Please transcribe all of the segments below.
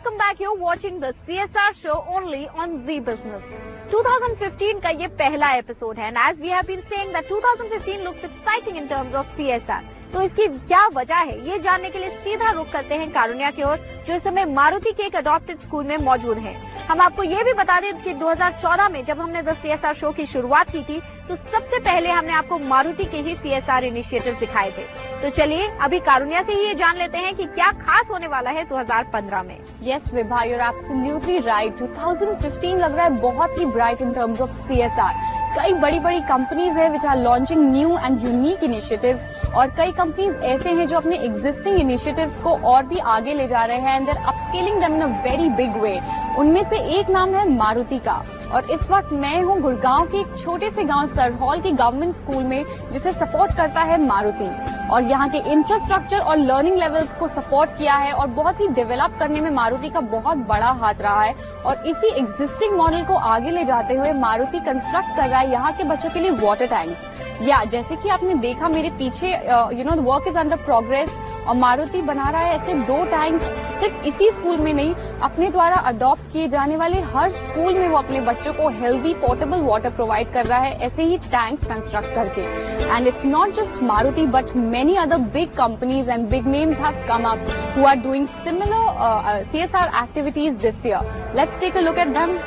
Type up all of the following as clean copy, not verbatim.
welcome back. You're watching the CSR show only on Zee Business. 2015 का ये पहला episode है, and as we have been saying that 2015 looks exciting in terms of CSR. तो इसकी क्या वजह है, ये जानने के लिए सीधा रुख करते हैं कारुण्या की ओर, जो इस समय मारुति के एक अडॉप्टेड स्कूल में मौजूद है। हम आपको ये भी बता दें कि 2014 में जब हमने द CSR शो की शुरुआत की थी, तो सबसे पहले हमने आपको मारुति के ही CSR इनिशिएटिव दिखाए थे। तो चलिए अभी कारुण्या से ही ये जान लेते हैं कि क्या खास होने वाला है 2015 में। Yes, Vibha, you're absolutely right. 2015 लग रहा है बहुत ही bright in terms of CSR. कई बड़ी बड़ी कंपनीज है which are launching new and unique initiatives, और कई कंपनीज ऐसे हैं जो अपने एग्जिस्टिंग इनिशिएटिव्स को और भी आगे ले जा रहे हैं and their upscaling them in a very big way. उनमें से एक नाम है मारुति का, और इस वक्त मैं हूं गुड़गांव के एक छोटे से गांव सरहौल के गवर्नमेंट स्कूल में, जिसे सपोर्ट करता है मारुति, और यहाँ के इंफ्रास्ट्रक्चर और लर्निंग लेवल्स को सपोर्ट किया है और बहुत ही डेवलप करने में मारुति का बहुत बड़ा हाथ रहा है। और इसी एग्जिस्टिंग मॉडल को आगे ले जाते हुए मारुति कंस्ट्रक्ट कर रहा है यहाँ के बच्चों के लिए वाटर टैंक्स। या जैसे कि आपने देखा मेरे पीछे the work is under progress, और मारुति बना रहा है ऐसे 2 टैंक सिर्फ इसी स्कूल में नहीं, अपने द्वारा अडॉप्ट किए जाने वाले हर स्कूल में वो अपने बच्चों को हेल्दी पोर्टेबल वाटर प्रोवाइड कर रहा है ऐसे ही टैंक्स कंस्ट्रक्ट करके। And it's not just Maruti but many other big companies and big names have come up who are doing similar CSR activities this year. Let's take a look at them.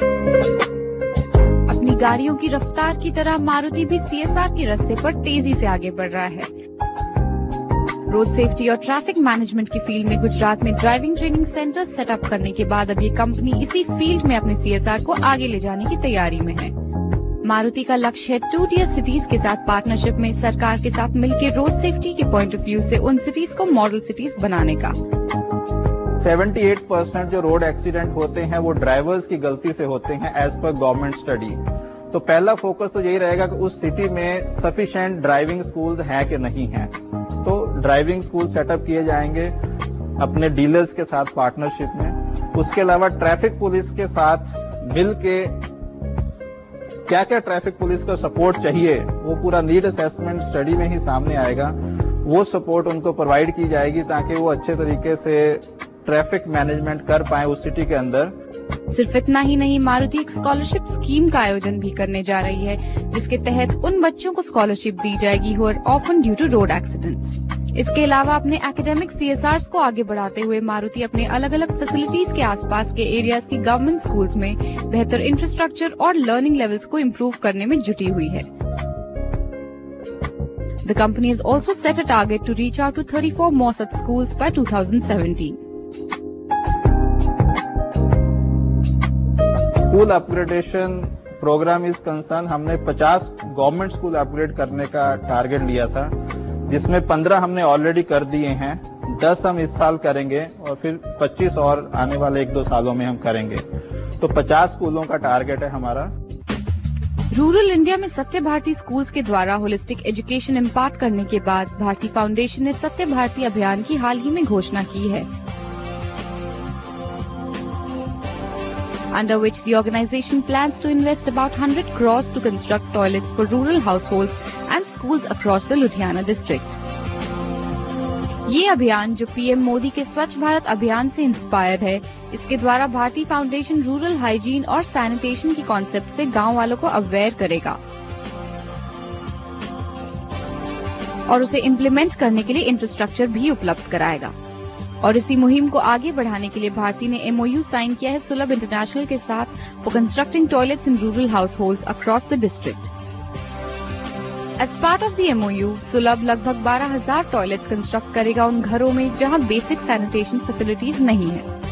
अपनी गाड़ियों की रफ्तार की तरह मारुति भी CSR के रास्ते पर तेजी से आगे बढ़ रहा है। रोड सेफ्टी और ट्रैफिक मैनेजमेंट की फील्ड में गुजरात में ड्राइविंग ट्रेनिंग सेंटर सेटअप करने के बाद अब ये कंपनी इसी फील्ड में अपने CSR को आगे ले जाने की तैयारी में है। मारुति का लक्ष्य है 2 टियर सिटीज के साथ पार्टनरशिप में सरकार के साथ मिलकर रोड सेफ्टी के पॉइंट ऑफ व्यू से उन सिटीज को मॉडल सिटीज बनाने का। 78% जो रोड एक्सीडेंट होते हैं वो ड्राइवर्स की गलती से होते हैं एज पर गवर्नमेंट स्टडी। तो पहला फोकस तो यही रहेगा कि उस सिटी में सफिशिएंट ड्राइविंग स्कूल हैं कि नहीं हैं। तो ड्राइविंग स्कूल सेटअप किए जाएंगे अपने डीलर्स के साथ पार्टनरशिप में। उसके अलावा ट्रैफिक पुलिस के साथ मिलके क्या क्या ट्रैफिक पुलिस को सपोर्ट चाहिए वो पूरा नीड असेसमेंट स्टडी में ही सामने आएगा। वो सपोर्ट उनको प्रोवाइड की जाएगी ताकि वो अच्छे तरीके से ट्रैफिक मैनेजमेंट कर पाए उस सिटी के अंदर। सिर्फ इतना ही नहीं, मारुति एक स्कॉलरशिप स्कीम का आयोजन भी करने जा रही है, जिसके तहत उन बच्चों को स्कॉलरशिप दी जाएगी who are orphan due to road accidents. इसके अलावा अपने एकेडमिक CSRs को आगे बढ़ाते हुए मारुति अपने अलग अलग फैसिलिटीज के आसपास के एरियाज की गवर्नमेंट स्कूल्स में बेहतर इंफ्रास्ट्रक्चर और लर्निंग लेवल्स को इम्प्रूव करने में जुटी हुई है। The company has also set a target to reach out to 34 more such schools by 2017. School upgradation program is concern, हमने 50 गवर्नमेंट स्कूल अपग्रेड करने का टारगेट लिया था, जिसमें 15 हमने ऑलरेडी कर दिए हैं, 10 हम इस साल करेंगे और फिर 25 और आने वाले 1-2 सालों में हम करेंगे। तो 50 स्कूलों का टारगेट है हमारा। रूरल इंडिया में सत्य भारती स्कूल्स के द्वारा होलिस्टिक एजुकेशन इम्पार्ट करने के बाद भारती फाउंडेशन ने सत्य भारती अभियान की हाल ही में घोषणा की है, under which the organization plans to invest about 100 crores to construct toilets for rural households and schools across the Ludhiana district. ये अभियान जो PM मोदी के स्वच्छ भारत अभियान से इंस्पायर है, इसके द्वारा भारती फाउंडेशन रूरल हाइजीन और सैनिटेशन की कॉन्सेप्ट से गांव वालों को अवेयर करेगा और उसे इम्प्लीमेंट करने के लिए इंफ्रास्ट्रक्चर भी उपलब्ध कराएगा। और इसी मुहिम को आगे बढ़ाने के लिए भारती ने MOU साइन किया है सुलभ इंटरनेशनल के साथ for constructing toilets in rural households across the district. As part of the MOU, Sulabh लगभग 12,000 टॉयलेट्स कंस्ट्रक्ट करेगा उन घरों में जहां बेसिक सैनिटेशन फैसिलिटीज नहीं है।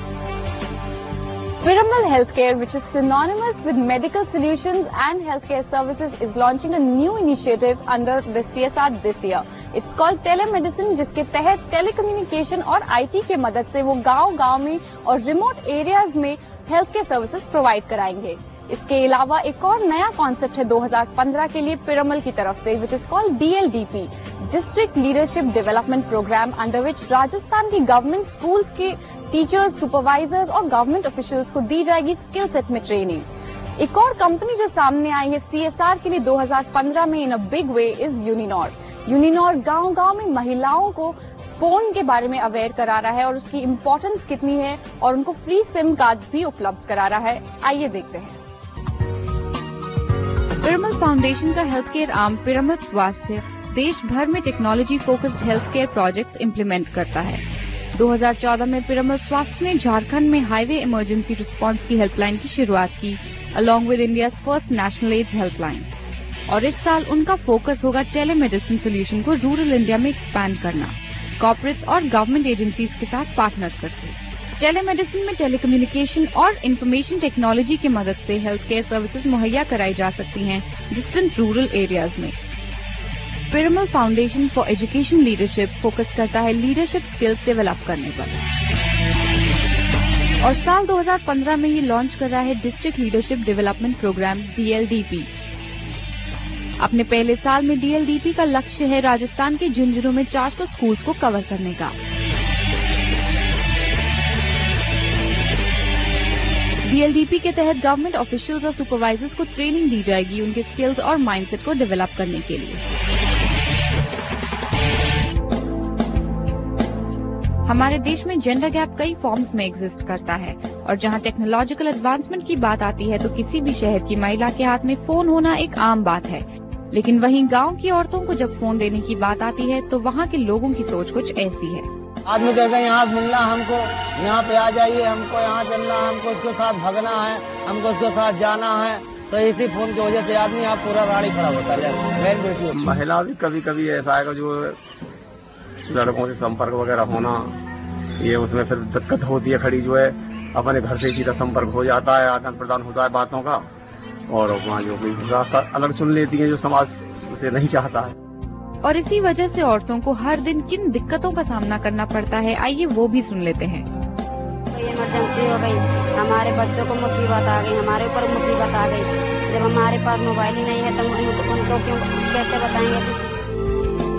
Piramal Healthcare, which is synonymous with medical solutions and healthcare services, is launching a new initiative under the CSR this year. It's called telemedicine, जिसके तहत टेलीकम्युनिकेशन और IT के मदद से वो गांव-गांव में और रिमोट एरियाज में हेल्थ केयर सर्विसेज प्रोवाइड कराएंगे। इसके अलावा एक और नया कॉन्सेप्ट है 2015 के लिए पिरामल की तरफ से, which is called DLDP, district leadership development program, under which Rajasthan की गवर्नमेंट स्कूल्स के टीचर्स, सुपरवाइजर्स और गवर्नमेंट ऑफिशियल्स को दी जाएगी स्किल सेट में ट्रेनिंग। एक और कंपनी जो सामने आई है CSR के लिए 2015 में in a big way is Uninor. Uninor गांव-गांव में महिलाओं को फोन के बारे में अवेयर करा रहा है और उसकी इम्पोर्टेंस कितनी है, और उनको फ्री सिम कार्ड्स भी उपलब्ध करा रहा है। आइए देखते हैं। पिरामल फाउंडेशन का हेल्थ केयर आर्म पिरामल स्वास्थ्य देश भर में technology focused health care projects implement करता है। 2014 में पिरामल स्वास्थ्य ने झारखंड में हाईवे इमरजेंसी रिस्पांस की हेल्पलाइन की शुरुआत की, along with India's first national ads helpline. और इस साल उनका फोकस होगा टेलीमेडिसिन सोल्यूशन को रूरल इंडिया में एक्सपैंड करना, कॉर्पोरेट्स और गवर्नमेंट एजेंसीज के साथ पार्टनर करके। टेलीमेडिसिन में टेलीकम्युनिकेशन और इंफॉर्मेशन टेक्नोलॉजी की मदद से हेल्थ केयर सर्विसेज मुहैया कराई जा सकती हैं डिस्टेंट रूरल एरियाज में। Piramal foundation for education leadership focus करता है लीडरशिप स्किल्स डेवलप करने पर, और साल 2015 में ये लॉन्च कर रहा है district leadership development program DLDP। अपने पहले साल में DLDP का लक्ष्य है राजस्थान के झुंझुनू में 400 स्कूल्स को कवर करने का। DLDP के तहत गवर्नमेंट ऑफिशियल्स और सुपरवाइजर्स को ट्रेनिंग दी जाएगी उनके स्किल्स और माइंडसेट को डेवलप करने के लिए। हमारे देश में जेंडर गैप कई फॉर्म्स में एग्जिस्ट करता है, और जहां टेक्नोलॉजिकल एडवांसमेंट की बात आती है तो किसी भी शहर की महिला के हाथ में फोन होना एक आम बात है। लेकिन वहीं गांव की औरतों को जब फोन देने की बात आती है तो वहां के लोगों की सोच कुछ ऐसी है। आदमी कहेगा यहाँ मिलना, हमको यहाँ पे आ जाइए, हमको यहाँ चलना, हमको उसके साथ भागना है, हमको उसके साथ जाना है, तो इसी फोन की वजह से आदमी आप पूरा गाड़ी खड़ा होता है। महिला भी कभी कभी ऐसा है जो लड़कों से संपर्क वगैरह होना, ये उसमें फिर दिक्कत होती है खड़ी, जो है अपने घर से सीधा संपर्क हो जाता है, आदान प्रदान होता है बातों का, और वहाँ जो कोई रास्ता अलग चुन लेती है जो समाज उसे नहीं चाहता है। और इसी वजह से औरतों को हर दिन किन दिक्कतों का सामना करना पड़ता है, आइए वो भी सुन लेते हैं। कोई इमरजेंसी हो गई, हमारे बच्चों को मुसीबत आ गई, हमारे ऊपर मुसीबत आ गई, जब हमारे पास मोबाइल ही नहीं है तो उनको क्यों कैसे बताएंगे।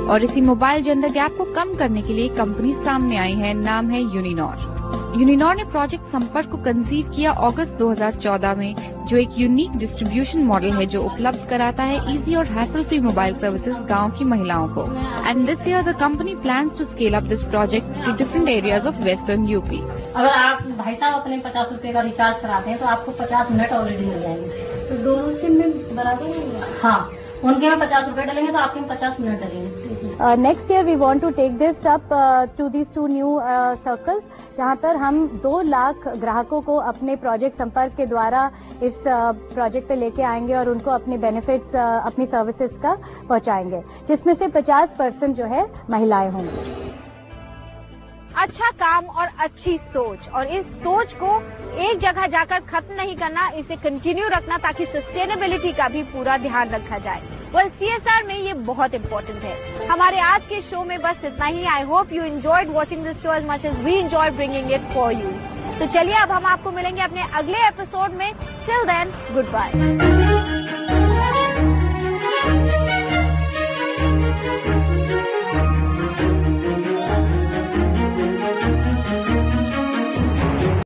और इसी मोबाइल जेंडर गैप को कम करने के लिए कंपनी सामने आई है, नाम है यूनिनॉर। यूनिनॉर ने प्रोजेक्ट संपर्क को कंसीव किया अगस्त 2014 में, जो एक यूनिक डिस्ट्रीब्यूशन मॉडल है जो उपलब्ध कराता है इजी और हैसल फ्री मोबाइल सर्विसेज गांव की महिलाओं को। And this year the company plans to scale up this project to different areas of western UP. अगर आप भाई साहब अपने 50 रुपए का रिचार्ज कराते हैं तो आपको 50 मिनट ऑलरेडी मिल जाएंगे। तो दोनों सिम में बराबर? हाँ, उनके में 50 रुपए डलेंगे तो आपके में 50 मिनट डलेंगे। Next year we want to take this up to these 2 new circles, जहां पर हम 2 लाख ग्राहकों को अपने प्रोजेक्ट संपर्क के द्वारा इस प्रोजेक्ट पे लेके आएंगे और उनको अपने बेनिफिट्स अपनी सर्विसेज का पहुंचाएंगे, जिसमें से 50% जो है महिलाएं होंगी। अच्छा काम और अच्छी सोच, और इस सोच को एक जगह जाकर खत्म नहीं करना, इसे कंटिन्यू रखना ताकि सस्टेनेबिलिटी का भी पूरा ध्यान रखा जाए। वेल, CSR में ये बहुत इंपॉर्टेंट है। हमारे आज के शो में बस इतना ही। I hope you enjoyed watching this show as much as we enjoyed bringing it for you. तो चलिए अब हम आपको मिलेंगे अपने अगले एपिसोड में। Till then, good bye.